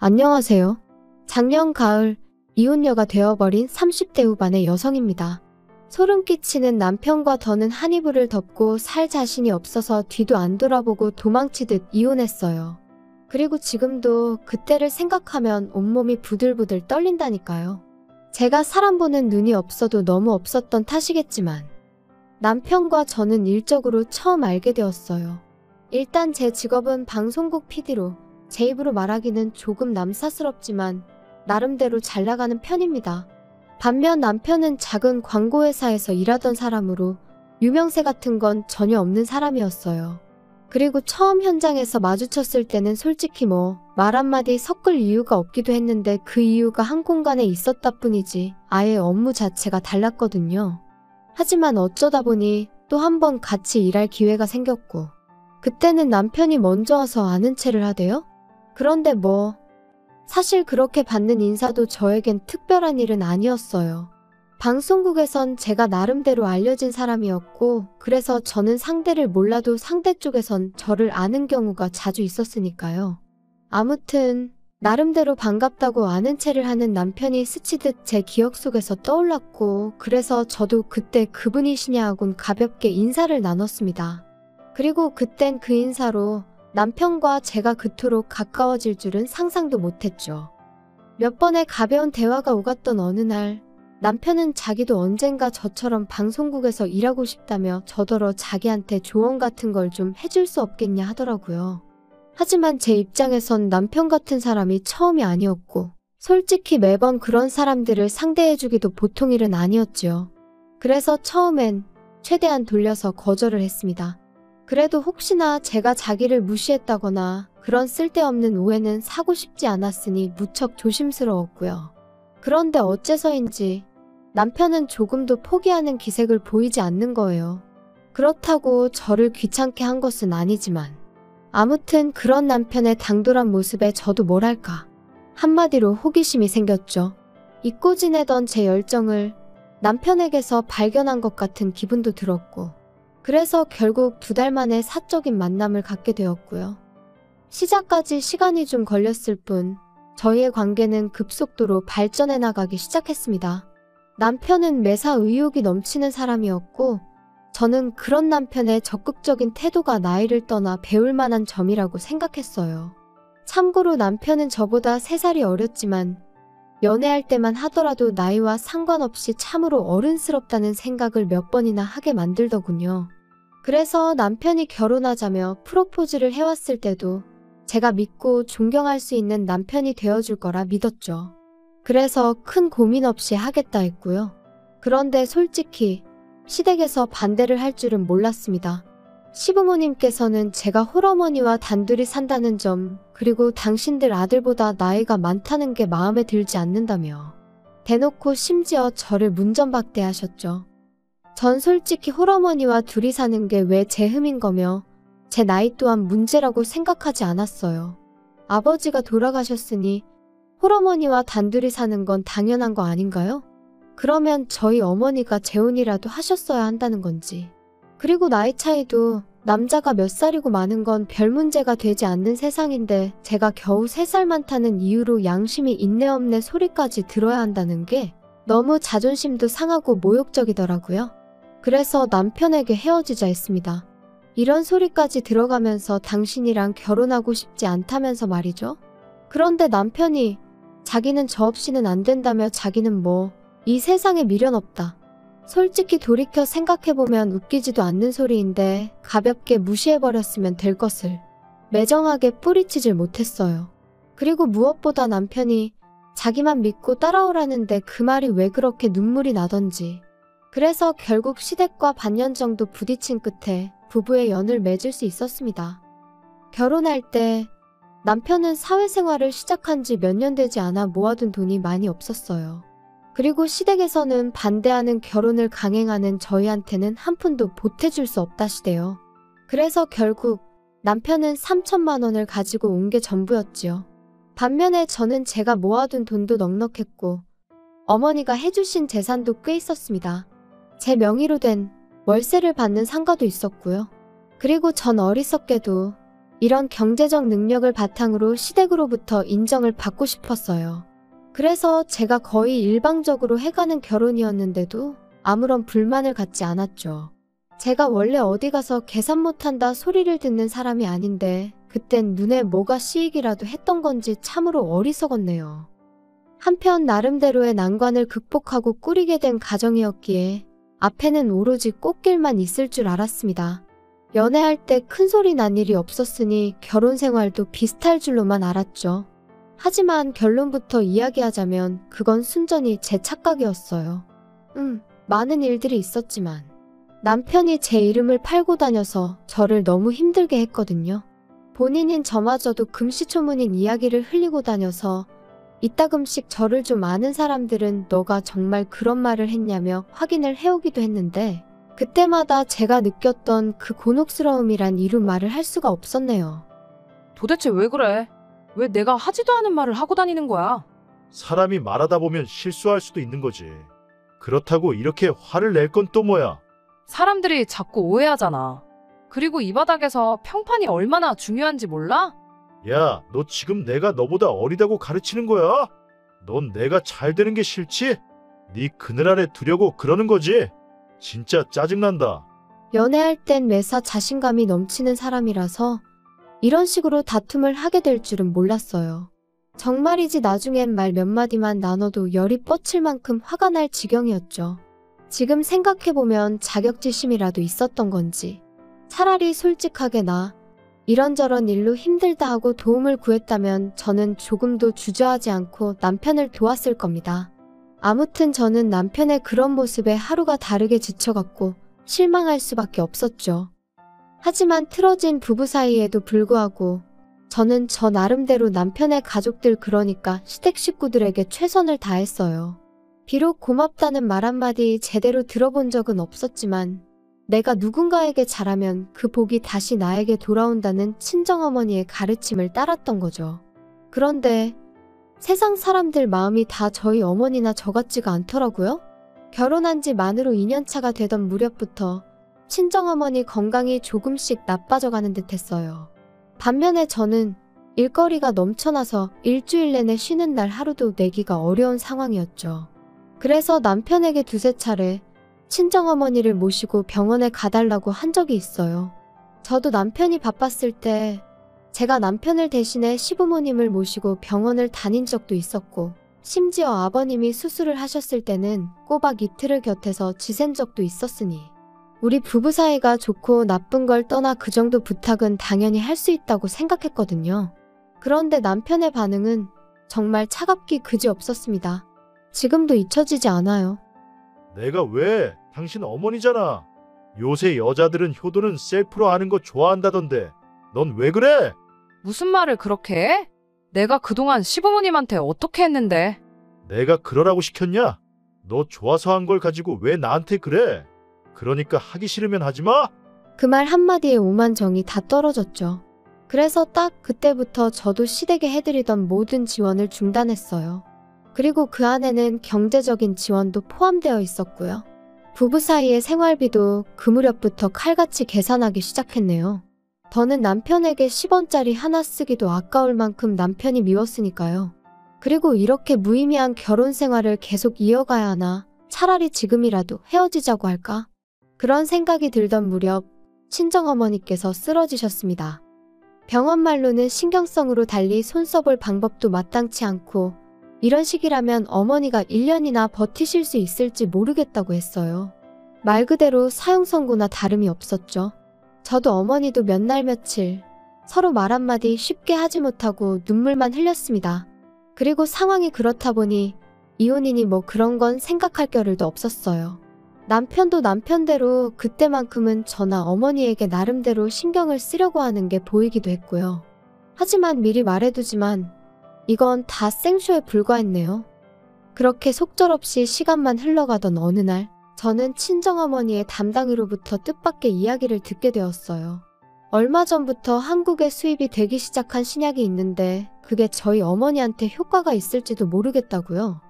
안녕하세요. 작년 가을 이혼녀가 되어버린 30대 후반의 여성입니다. 소름 끼치는 남편과 더는 한 이불을 덮고 살 자신이 없어서 뒤도 안 돌아보고 도망치듯 이혼했어요. 그리고 지금도 그때를 생각하면 온몸이 부들부들 떨린다니까요. 제가 사람 보는 눈이 없어도 너무 없었던 탓이겠지만 남편과 저는 일적으로 처음 알게 되었어요. 일단 제 직업은 방송국 PD로 제 입으로 말하기는 조금 남사스럽지만 나름대로 잘 나가는 편입니다. 반면 남편은 작은 광고회사에서 일하던 사람으로 유명세 같은 건 전혀 없는 사람이었어요. 그리고 처음 현장에서 마주쳤을 때는 솔직히 말 한마디 섞을 이유가 없기도 했는데 그 이유가 한 공간에 있었다 뿐이지 아예 업무 자체가 달랐거든요. 하지만 어쩌다 보니 또 한 번 같이 일할 기회가 생겼고 그때는 남편이 먼저 와서 아는 체를 하대요? 그런데 사실 그렇게 받는 인사도 저에겐 특별한 일은 아니었어요. 방송국에선 제가 나름대로 알려진 사람이었고 그래서 저는 상대를 몰라도 상대 쪽에선 저를 아는 경우가 자주 있었으니까요. 아무튼 나름대로 반갑다고 아는 체를 하는 남편이 스치듯 제 기억 속에서 떠올랐고 그래서 저도 그때 그분이시냐 하곤 가볍게 인사를 나눴습니다. 그리고 그땐 그 인사로 남편과 제가 그토록 가까워질 줄은 상상도 못했죠. 몇 번의 가벼운 대화가 오갔던 어느 날 남편은 자기도 언젠가 저처럼 방송국에서 일하고 싶다며 저더러 자기한테 조언 같은 걸 좀 해줄 수 없겠냐 하더라고요. 하지만 제 입장에선 남편 같은 사람이 처음이 아니었고 솔직히 매번 그런 사람들을 상대해주기도 보통 일은 아니었죠. 그래서 처음엔 최대한 돌려서 거절을 했습니다. 그래도 혹시나 제가 자기를 무시했다거나 그런 쓸데없는 오해는 사고 싶지 않았으니 무척 조심스러웠고요. 그런데 어째서인지 남편은 조금도 포기하는 기색을 보이지 않는 거예요. 그렇다고 저를 귀찮게 한 것은 아니지만 아무튼 그런 남편의 당돌한 모습에 저도 뭐랄까 한마디로 호기심이 생겼죠. 잊고 지내던 제 열정을 남편에게서 발견한 것 같은 기분도 들었고 그래서 결국 2달 만에 사적인 만남을 갖게 되었고요. 시작까지 시간이 좀 걸렸을 뿐 저희의 관계는 급속도로 발전해 나가기 시작했습니다. 남편은 매사 의욕이 넘치는 사람이었고 저는 그런 남편의 적극적인 태도가 나이를 떠나 배울 만한 점이라고 생각했어요. 참고로 남편은 저보다 3살이 어렸지만 연애할 때만 하더라도 나이와 상관없이 참으로 어른스럽다는 생각을 몇 번이나 하게 만들더군요. 그래서 남편이 결혼하자며 프로포즈를 해왔을 때도 제가 믿고 존경할 수 있는 남편이 되어줄 거라 믿었죠. 그래서 큰 고민 없이 하겠다 했고요. 그런데 솔직히 시댁에서 반대를 할 줄은 몰랐습니다. 시부모님께서는 제가 홀어머니와 단둘이 산다는 점 그리고 당신들 아들보다 나이가 많다는 게 마음에 들지 않는다며 대놓고 심지어 저를 문전박대하셨죠. 전 솔직히 홀어머니와 둘이 사는 게 왜 제 흠인 거며 제 나이 또한 문제라고 생각하지 않았어요. 아버지가 돌아가셨으니 홀어머니와 단둘이 사는 건 당연한 거 아닌가요? 그러면 저희 어머니가 재혼이라도 하셨어야 한다는 건지. 그리고 나이 차이도 남자가 몇 살이고 많은 건 별 문제가 되지 않는 세상인데 제가 겨우 3살 많다는 이유로 양심이 있네 없네 소리까지 들어야 한다는 게 너무 자존심도 상하고 모욕적이더라고요. 그래서 남편에게 헤어지자 했습니다. 이런 소리까지 들어가면서 당신이랑 결혼하고 싶지 않다면서 말이죠. 그런데 남편이 자기는 저 없이는 안 된다며 자기는 이 세상에 미련 없다. 솔직히 돌이켜 생각해보면 웃기지도 않는 소리인데 가볍게 무시해버렸으면 될 것을 매정하게 뿌리치질 못했어요. 그리고 무엇보다 남편이 자기만 믿고 따라오라는데 그 말이 왜 그렇게 눈물이 나던지. 그래서 결국 시댁과 반년 정도 부딪힌 끝에 부부의 연을 맺을 수 있었습니다. 결혼할 때 남편은 사회생활을 시작한 지 몇 년 되지 않아 모아둔 돈이 많이 없었어요. 그리고 시댁에서는 반대하는 결혼을 강행하는 저희한테는 한 푼도 보태줄 수 없다시대요. 그래서 결국 남편은 3천만 원을 가지고 온 게 전부였지요. 반면에 저는 제가 모아둔 돈도 넉넉했고 어머니가 해주신 재산도 꽤 있었습니다. 제 명의로 된 월세를 받는 상가도 있었고요. 그리고 전 어리석게도 이런 경제적 능력을 바탕으로 시댁으로부터 인정을 받고 싶었어요. 그래서 제가 거의 일방적으로 해가는 결혼이었는데도 아무런 불만을 갖지 않았죠. 제가 원래 어디 가서 계산 못한다 소리를 듣는 사람이 아닌데 그땐 눈에 뭐가 씌이기라도 했던 건지 참으로 어리석었네요. 한편 나름대로의 난관을 극복하고 꾸리게 된 가정이었기에 앞에는 오로지 꽃길만 있을 줄 알았습니다. 연애할 때 큰 소리 난 일이 없었으니 결혼 생활도 비슷할 줄로만 알았죠. 하지만 결론부터 이야기하자면 그건 순전히 제 착각이었어요. 많은 일들이 있었지만 남편이 제 이름을 팔고 다녀서 저를 너무 힘들게 했거든요. 본인인 저마저도 금시초문인 이야기를 흘리고 다녀서 이따금씩 저를 좀 아는 사람들은 너가 정말 그런 말을 했냐며 확인을 해오기도 했는데 그때마다 제가 느꼈던 그 곤혹스러움이란 이루 말을 할 수가 없었네요. 도대체 왜 그래? 왜 내가 하지도 않은 말을 하고 다니는 거야? 사람이 말하다 보면 실수할 수도 있는 거지. 그렇다고 이렇게 화를 낼 건 또 뭐야? 사람들이 자꾸 오해하잖아. 그리고 이 바닥에서 평판이 얼마나 중요한지 몰라? 야, 너 지금 내가 너보다 어리다고 가르치는 거야? 넌 내가 잘 되는 게 싫지? 네 그늘 아래 두려고 그러는 거지? 진짜 짜증난다. 연애할 땐 매사 자신감이 넘치는 사람이라서 이런 식으로 다툼을 하게 될 줄은 몰랐어요. 정말이지 나중엔 말 몇 마디만 나눠도 열이 뻗칠 만큼 화가 날 지경이었죠. 지금 생각해보면 자격지심이라도 있었던 건지 차라리 솔직하게 나 이런저런 일로 힘들다 하고 도움을 구했다면 저는 조금도 주저하지 않고 남편을 도왔을 겁니다. 아무튼 저는 남편의 그런 모습에 하루가 다르게 지쳐갔고 실망할 수밖에 없었죠. 하지만 틀어진 부부 사이에도 불구하고 저는 저 나름대로 남편의 가족들 그러니까 시댁 식구들에게 최선을 다했어요. 비록 고맙다는 말 한마디 제대로 들어본 적은 없었지만 내가 누군가에게 잘하면 그 복이 다시 나에게 돌아온다는 친정어머니의 가르침을 따랐던 거죠. 그런데 세상 사람들 마음이 다 저희 어머니나 저 같지가 않더라고요. 결혼한 지 만으로 2년차가 되던 무렵부터 친정어머니 건강이 조금씩 나빠져가는 듯 했어요. 반면에 저는 일거리가 넘쳐나서 일주일 내내 쉬는 날 하루도 내기가 어려운 상황이었죠. 그래서 남편에게 두세 차례 친정어머니를 모시고 병원에 가달라고 한 적이 있어요. 저도 남편이 바빴을 때 제가 남편을 대신해 시부모님을 모시고 병원을 다닌 적도 있었고 심지어 아버님이 수술을 하셨을 때는 꼬박 이틀을 곁에서 지샌 적도 있었으니 우리 부부 사이가 좋고 나쁜 걸 떠나 그 정도 부탁은 당연히 할 수 있다고 생각했거든요. 그런데 남편의 반응은 정말 차갑기 그지없었습니다. 지금도 잊혀지지 않아요. 내가 왜? 당신 어머니잖아. 요새 여자들은 효도는 셀프로 하는 거 좋아한다던데. 넌 왜 그래? 무슨 말을 그렇게 해? 내가 그동안 시부모님한테 어떻게 했는데? 내가 그러라고 시켰냐? 너 좋아서 한 걸 가지고 왜 나한테 그래? 그러니까 하기 싫으면 하지 마? 그 말 한마디에 오만 정이 다 떨어졌죠. 그래서 딱 그때부터 저도 시댁에 해드리던 모든 지원을 중단했어요. 그리고 그 안에는 경제적인 지원도 포함되어 있었고요. 부부 사이의 생활비도 그 무렵부터 칼같이 계산하기 시작했네요. 저는 남편에게 10원짜리 하나 쓰기도 아까울 만큼 남편이 미웠으니까요. 그리고 이렇게 무의미한 결혼 생활을 계속 이어가야 하나 차라리 지금이라도 헤어지자고 할까? 그런 생각이 들던 무렵 친정어머니께서 쓰러지셨습니다. 병원 말로는 신경성으로 달리 손 써볼 방법도 마땅치 않고 이런 식이라면 어머니가 1년이나 버티실 수 있을지 모르겠다고 했어요. 말 그대로 사형 선고나 다름이 없었죠. 저도 어머니도 몇 날 며칠 서로 말 한마디 쉽게 하지 못하고 눈물만 흘렸습니다. 그리고 상황이 그렇다 보니 이혼이니 뭐 그런 건 생각할 겨를도 없었어요. 남편도 남편대로 그때만큼은 저나 어머니에게 나름대로 신경을 쓰려고 하는 게 보이기도 했고요. 하지만 미리 말해두지만 이건 다 생쇼에 불과했네요. 그렇게 속절없이 시간만 흘러가던 어느 날 저는 친정어머니의 담당이로부터 뜻밖의 이야기를 듣게 되었어요. 얼마 전부터 한국에 수입이 되기 시작한 신약이 있는데 그게 저희 어머니한테 효과가 있을지도 모르겠다고요.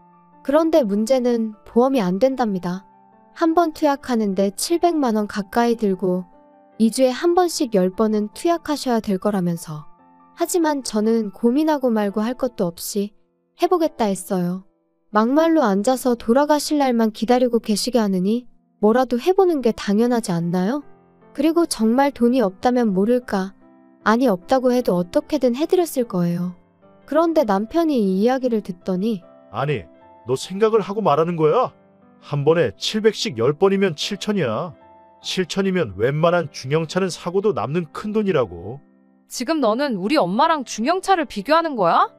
그런데 문제는 보험이 안 된답니다. 한 번 투약하는데 700만 원 가까이 들고 2주에 한 번씩 10번은 투약하셔야 될 거라면서. 하지만 저는 고민하고 말고 할 것도 없이 해보겠다 했어요. 막말로 앉아서 돌아가실 날만 기다리고 계시게 하느니 뭐라도 해보는 게 당연하지 않나요? 그리고 정말 돈이 없다면 모를까. 아니 없다고 해도 어떻게든 해드렸을 거예요. 그런데 남편이 이 이야기를 듣더니 아니, 너 생각을 하고 말하는 거야? 한 번에 700씩 10번이면 7천이야. 7천이면 웬만한 중형차는 사고도 남는 큰돈이라고. 지금 너는 우리 엄마랑 중형차를 비교하는 거야?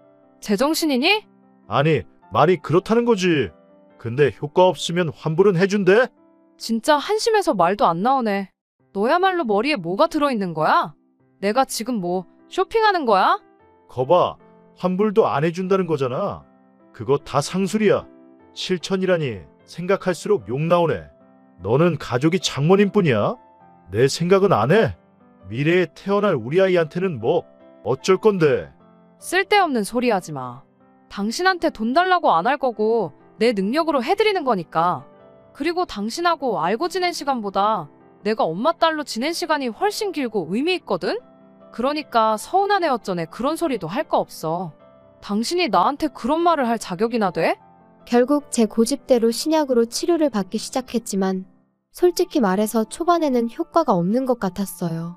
제정신이니? 아니, 말이 그렇다는 거지. 근데 효과 없으면 환불은 해준대? 진짜 한심해서 말도 안 나오네. 너야말로 머리에 뭐가 들어있는 거야? 내가 지금 뭐 쇼핑하는 거야? 거봐, 환불도 안 해준다는 거잖아. 그거 다 상술이야. 7천이라니 생각할수록 욕 나오네. 너는 가족이 장모님 뿐이야? 내 생각은 안 해? 미래에 태어날 우리 아이한테는 뭐 어쩔 건데. 쓸데없는 소리 하지 마. 당신한테 돈 달라고 안 할 거고 내 능력으로 해드리는 거니까. 그리고 당신하고 알고 지낸 시간보다 내가 엄마 딸로 지낸 시간이 훨씬 길고 의미 있거든? 그러니까 서운한 애 어쩌네 그런 소리도 할 거 없어. 당신이 나한테 그런 말을 할 자격이나 돼? 결국 제 고집대로 신약으로 치료를 받기 시작했지만 솔직히 말해서 초반에는 효과가 없는 것 같았어요.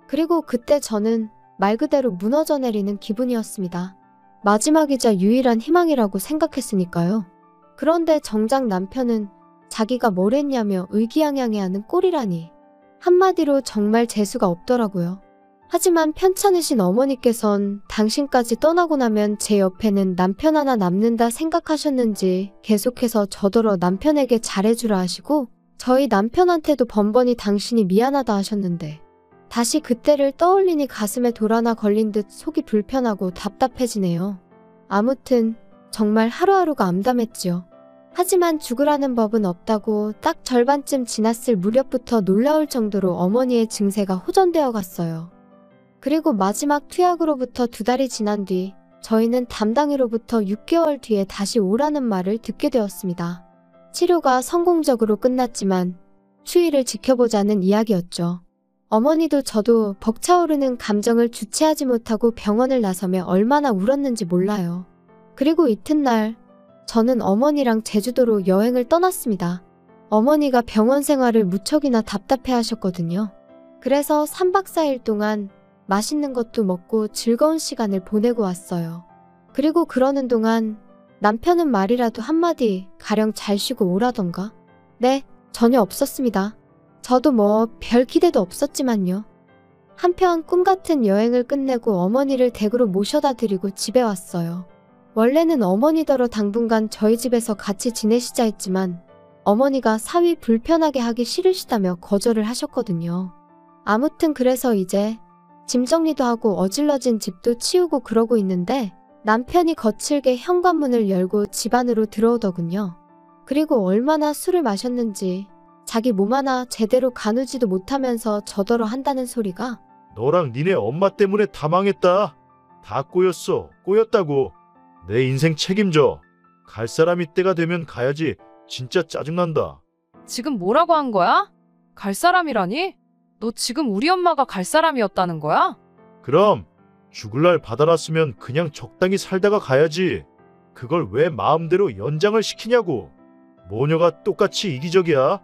그리고 그때 저는 말 그대로 무너져 내리는 기분이었습니다. 마지막이자 유일한 희망이라고 생각했으니까요. 그런데 정작 남편은 자기가 뭘 했냐며 의기양양해하는 꼴이라니. 한마디로 정말 재수가 없더라고요. 하지만 편찮으신 어머니께선 당신까지 떠나고 나면 제 옆에는 남편 하나 남는다 생각하셨는지 계속해서 저더러 남편에게 잘해주라 하시고 저희 남편한테도 번번이 당신이 미안하다 하셨는데 다시 그때를 떠올리니 가슴에 돌 하나 걸린 듯 속이 불편하고 답답해지네요. 아무튼 정말 하루하루가 암담했지요. 하지만 죽으라는 법은 없다고 딱 절반쯤 지났을 무렵부터 놀라울 정도로 어머니의 증세가 호전되어 갔어요. 그리고 마지막 투약으로부터 2달이 지난 뒤 저희는 담당이로부터 6개월 뒤에 다시 오라는 말을 듣게 되었습니다. 치료가 성공적으로 끝났지만 추이를 지켜보자는 이야기였죠. 어머니도 저도 벅차오르는 감정을 주체하지 못하고 병원을 나서며 얼마나 울었는지 몰라요. 그리고 이튿날 저는 어머니랑 제주도로 여행을 떠났습니다. 어머니가 병원 생활을 무척이나 답답해 하셨거든요. 그래서 3박 4일 동안 맛있는 것도 먹고 즐거운 시간을 보내고 왔어요. 그리고 그러는 동안 남편은 말이라도 한마디 가령 잘 쉬고 오라던가? 네, 전혀 없었습니다. 저도 뭐 별 기대도 없었지만요. 한편 꿈같은 여행을 끝내고 어머니를 댁으로 모셔다 드리고 집에 왔어요. 원래는 어머니더러 당분간 저희 집에서 같이 지내시자 했지만 어머니가 사위 불편하게 하기 싫으시다며 거절을 하셨거든요. 아무튼 그래서 이제 짐 정리도 하고 어질러진 집도 치우고 그러고 있는데 남편이 거칠게 현관문을 열고 집 안으로 들어오더군요. 그리고 얼마나 술을 마셨는지 자기 몸 하나 제대로 가누지도 못하면서 저더러 한다는 소리가 너랑 니네 엄마 때문에 다 망했다. 다 꼬였어. 꼬였다고. 내 인생 책임져. 갈 사람이 때가 되면 가야지. 진짜 짜증난다. 지금 뭐라고 한 거야? 갈 사람이라니? 너 지금 우리 엄마가 갈 사람이었다는 거야? 그럼 죽을 날 받아놨으면 그냥 적당히 살다가 가야지. 그걸 왜 마음대로 연장을 시키냐고. 모녀가 똑같이 이기적이야.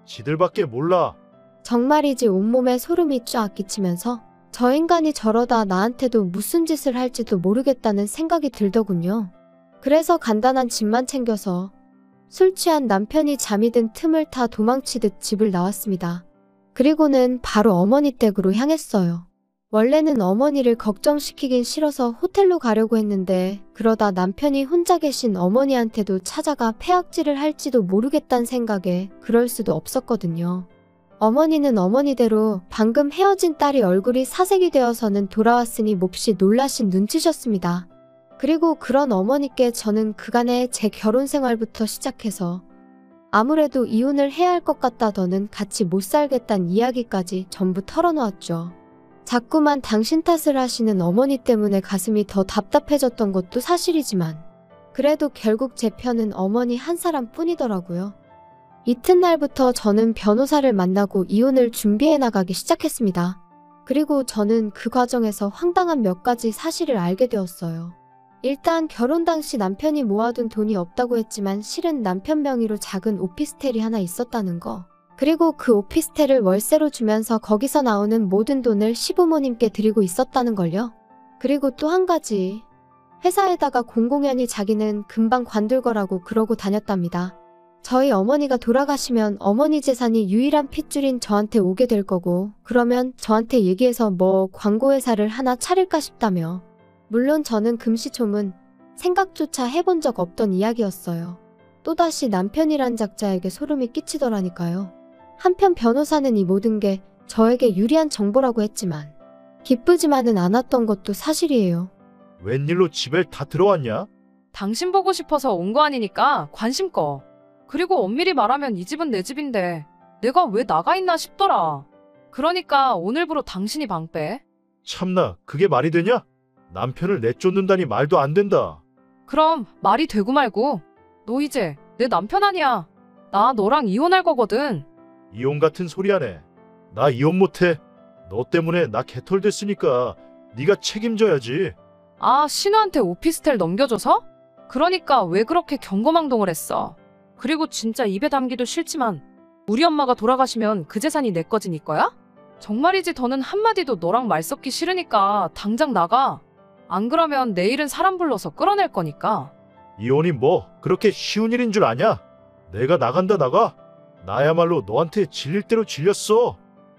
지들밖에 몰라. 정말이지 온몸에 소름이 쫙 끼치면서 저 인간이 저러다 나한테도 무슨 짓을 할지도 모르겠다는 생각이 들더군요. 그래서 간단한 짐만 챙겨서 술 취한 남편이 잠이 든 틈을 타 도망치듯 집을 나왔습니다. 그리고는 바로 어머니 댁으로 향했어요. 원래는 어머니를 걱정시키긴 싫어서 호텔로 가려고 했는데 그러다 남편이 혼자 계신 어머니한테도 찾아가 폐악질을 할지도 모르겠다는 생각에 그럴 수도 없었거든요. 어머니는 어머니대로 방금 헤어진 딸이 얼굴이 사색이 되어서는 돌아왔으니 몹시 놀라신 눈치셨습니다. 그리고 그런 어머니께 저는 그간의 제 결혼 생활부터 시작해서 아무래도 이혼을 해야 할 것 같다더는 같이 못 살겠다는 이야기까지 전부 털어놓았죠. 자꾸만 당신 탓을 하시는 어머니 때문에 가슴이 더 답답해졌던 것도 사실이지만 그래도 결국 제 편은 어머니 한 사람 뿐이더라고요. 이튿날부터 저는 변호사를 만나고 이혼을 준비해 나가기 시작했습니다. 그리고 저는 그 과정에서 황당한 몇 가지 사실을 알게 되었어요. 일단 결혼 당시 남편이 모아둔 돈이 없다고 했지만 실은 남편 명의로 작은 오피스텔이 하나 있었다는 거. 그리고 그 오피스텔을 월세로 주면서 거기서 나오는 모든 돈을 시부모님께 드리고 있었다는 걸요. 그리고 또 한 가지. 회사에다가 공공연히 자기는 금방 관둘 거라고 그러고 다녔답니다. 저희 어머니가 돌아가시면 어머니 재산이 유일한 핏줄인 저한테 오게 될 거고, 그러면 저한테 얘기해서 뭐 광고회사를 하나 차릴까 싶다며. 물론 저는 금시초문, 생각조차 해본 적 없던 이야기였어요. 또다시 남편이란 작자에게 소름이 끼치더라니까요. 한편 변호사는 이 모든 게 저에게 유리한 정보라고 했지만 기쁘지만은 않았던 것도 사실이에요. 웬일로 집에 다 들어왔냐? 당신 보고 싶어서 온 거 아니니까 관심 꺼. 그리고 엄밀히 말하면 이 집은 내 집인데 내가 왜 나가 있나 싶더라. 그러니까 오늘부로 당신이 방 빼. 참나, 그게 말이 되냐? 남편을 내쫓는다니 말도 안 된다. 그럼 말이 되고 말고. 너 이제 내 남편 아니야. 나 너랑 이혼할 거거든. 이혼 같은 소리 하네. 나 이혼 못해. 너 때문에 나 개털됐으니까 네가 책임져야지. 아, 신우한테 오피스텔 넘겨줘서? 그러니까 왜 그렇게 경거망동을 했어. 그리고 진짜 입에 담기도 싫지만 우리 엄마가 돌아가시면 그 재산이 내 거지 니 거야? 정말이지. 더는 한마디도 너랑 말 섞기 싫으니까 당장 나가. 안 그러면 내일은 사람 불러서 끌어낼 거니까. 이혼이 뭐 그렇게 쉬운 일인 줄 아냐? 내가 나간다 나가. 나야말로 너한테 질릴 대로 질렸어.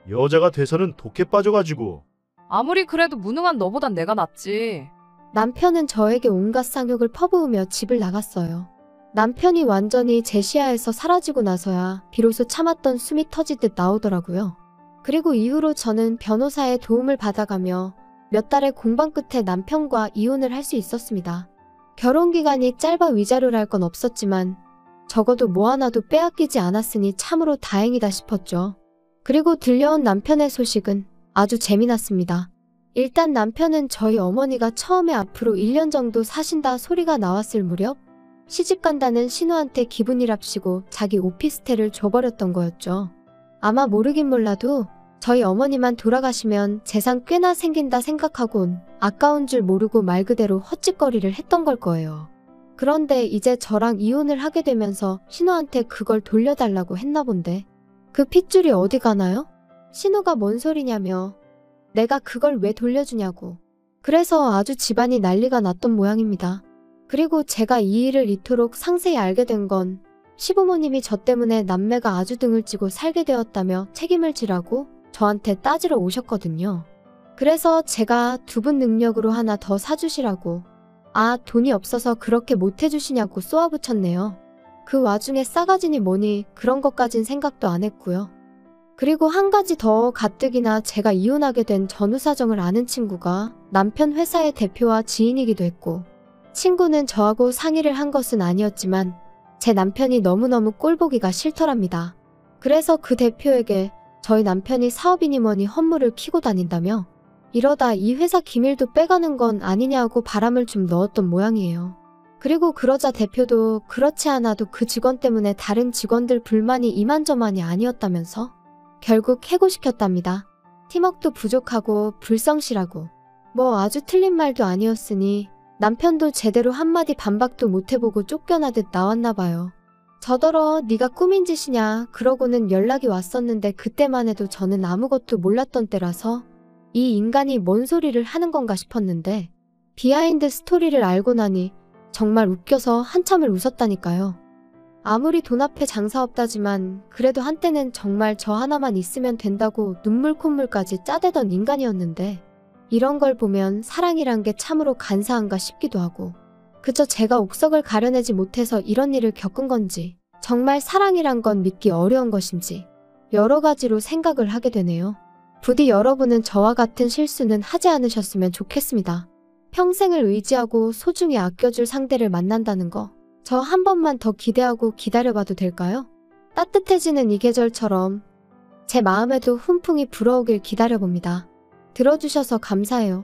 여자가 돼서는 독해 빠져가지고. 아무리 그래도 무능한 너보단 내가 낫지. 남편은 저에게 온갖 쌍욕을 퍼부으며 집을 나갔어요. 남편이 완전히 제 시야에서 사라지고 나서야 비로소 참았던 숨이 터지듯 나오더라고요. 그리고 이후로 저는 변호사의 도움을 받아가며 몇 달의 공방 끝에 남편과 이혼을 할 수 있었습니다. 결혼 기간이 짧아 위자료를 할 건 없었지만 적어도 뭐 하나도 빼앗기지 않았으니 참으로 다행이다 싶었죠. 그리고 들려온 남편의 소식은 아주 재미났습니다. 일단 남편은 저희 어머니가 처음에 앞으로 1년 정도 사신다 소리가 나왔을 무렵 시집간다는 신우한테 기분이랍시고 자기 오피스텔을 줘버렸던 거였죠. 아마 모르긴 몰라도 저희 어머니만 돌아가시면 재산 꽤나 생긴다 생각하곤 아까운 줄 모르고 말 그대로 헛짓거리를 했던 걸 거예요. 그런데 이제 저랑 이혼을 하게 되면서 신우한테 그걸 돌려달라고 했나 본데 그 핏줄이 어디 가나요? 신우가 뭔 소리냐며 내가 그걸 왜 돌려주냐고. 그래서 아주 집안이 난리가 났던 모양입니다. 그리고 제가 이 일을 이토록 상세히 알게 된 건 시부모님이 저 때문에 남매가 아주 등을 찌고 살게 되었다며 책임을 지라고 저한테 따지러 오셨거든요. 그래서 제가 두 분 능력으로 하나 더 사주시라고. 아, 돈이 없어서 그렇게 못해주시냐고 쏘아붙였네요. 그 와중에 싸가지니 뭐니 그런 것까진 생각도 안 했고요. 그리고 한 가지 더 가뜩이나 제가 이혼하게 된 전후 사정을 아는 친구가 남편 회사의 대표와 지인이기도 했고, 친구는 저하고 상의를 한 것은 아니었지만 제 남편이 너무너무 꼴보기가 싫더랍니다. 그래서 그 대표에게 저희 남편이 사업이니 뭐니 헛물을 피고 다닌다며 이러다 이 회사 기밀도 빼가는 건 아니냐고 바람을 좀 넣었던 모양이에요. 그리고 그러자 대표도 그렇지 않아도 그 직원 때문에 다른 직원들 불만이 이만저만이 아니었다면서 결국 해고시켰답니다. 팀워크도 부족하고 불성실하고 뭐 아주 틀린 말도 아니었으니 남편도 제대로 한마디 반박도 못해보고 쫓겨나듯 나왔나 봐요. 저더러 네가 꾸민 짓이냐 그러고는 연락이 왔었는데 그때만 해도 저는 아무것도 몰랐던 때라서 이 인간이 뭔 소리를 하는 건가 싶었는데 비하인드 스토리를 알고 나니 정말 웃겨서 한참을 웃었다니까요. 아무리 돈 앞에 장사 없다지만 그래도 한때는 정말 저 하나만 있으면 된다고 눈물 콧물까지 짜대던 인간이었는데 이런 걸 보면 사랑이란 게 참으로 간사한가 싶기도 하고 그저 제가 옥석을 가려내지 못해서 이런 일을 겪은 건지 정말 사랑이란 건 믿기 어려운 것인지 여러 가지로 생각을 하게 되네요. 부디 여러분은 저와 같은 실수는 하지 않으셨으면 좋겠습니다. 평생을 의지하고 소중히 아껴줄 상대를 만난다는 거 저 한 번만 더 기대하고 기다려봐도 될까요? 따뜻해지는 이 계절처럼 제 마음에도 훈풍이 불어오길 기다려봅니다. 들어주셔서 감사해요.